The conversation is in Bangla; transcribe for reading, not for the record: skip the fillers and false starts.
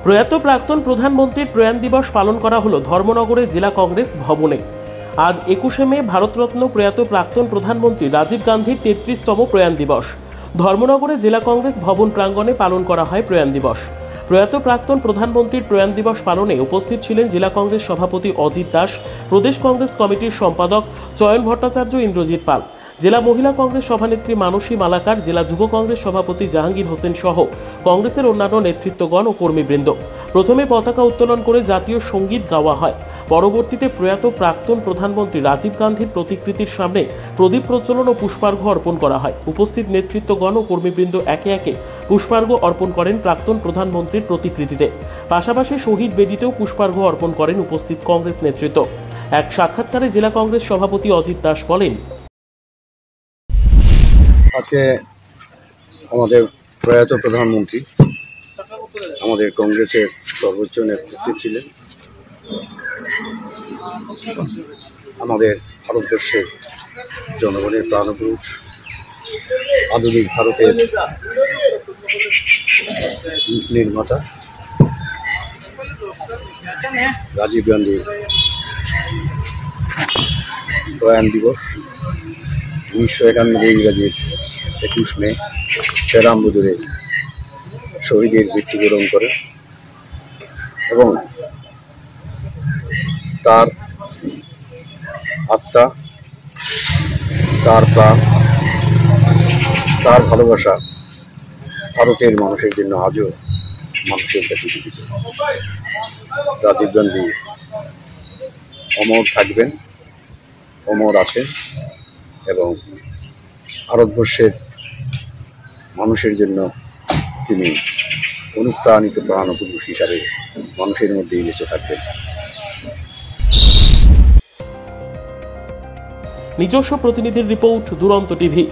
প্রয়াত প্রাক্তন প্রধানমন্ত্রীর প্রয়াণ দিবস পালন করা হলো ধর্মনগরে জেলা কংগ্রেস ভবনে। আজ 21শে মে ভারতরত্ন প্রয়াত প্রাক্তন প্রধানমন্ত্রী রাজীব গান্ধীর 33তম প্রয়াণ দিবস। ধর্মনগরে জেলা কংগ্রেস ভবন প্রাঙ্গণে পালন করা হয় প্রয়াণ দিবস। প্রয়াত প্রাক্তন প্রধানমন্ত্রীর প্রয়াণ দিবস পালনে উপস্থিত ছিলেন জেলা কংগ্রেস সভাপতি অজিত দাস, প্রদেশ কংগ্রেস কমিটির সম্পাদক চয়ন ভট্টাচার্য, ইন্দ্রজিৎ পাল, জেলা মহিলা কংগ্রেস সভানেত্রী মানসী মালাকার, জেলা যুব কংগ্রেস সভাপতি জাহাঙ্গীর হোসেন সহ কংগ্রেসের অন্যান্য নেতৃত্বগণ ও কর্মীবৃন্দ। প্রথমে পতাকা উত্তোলন করে জাতীয় সঙ্গীত গাওয়া হয়। পরবর্তীতে প্রয়াত প্রাক্তন প্রধানমন্ত্রী রাজীব গান্ধীর প্রতিকৃতির সামনে প্রদীপ প্রজ্বলন ও পুষ্পার্ঘ্য অর্পণ করা হয়। উপস্থিত নেতৃত্বগণ ও কর্মীবৃন্দ একে একে পুষ্পার্ঘ্য অর্পণ করেন প্রাক্তন প্রধানমন্ত্রীর প্রতিকৃতিতে। পাশাপাশি শহীদ বেদিতেও পুষ্পার্ঘ্য অর্পণ করেন উপস্থিত কংগ্রেস নেতৃত্ব। এক সাক্ষাৎকারে জেলা কংগ্রেস সভাপতি অজিত দাস বলেন, আজকে আমাদের প্রয়াত প্রধানমন্ত্রী আমাদের কংগ্রেসের সর্বোচ্চ নেতৃত্বে ছিলেন। আমাদের ভারতবর্ষের জনগণের প্রাণপুরুষ, আধুনিক ভারতের নির্মাতা রাজীব গান্ধীর প্রয়াণ দিবস 1991 ইংরাজির 21 মে পেরাম্বুদুরে শহীদের মৃত্যুবরণ করে এবং তার আত্মা, তার প্রাণ, তার ভালোবাসা ভারতের মানুষের জন্য আজও মানুষের কাছে জীবিত। রাজীব গান্ধী অমর থাকবেন, অমর আছেন এবং ভারতবর্ষের মানুষের জন্য তিনি অনুপ্রাণিত প্রাণপুরুষ হিসাবে মানুষের মধ্যেই বেঁচে থাকবেন। নিজস্ব প্রতিনিধির রিপোর্ট, দুরন্ত টিভি।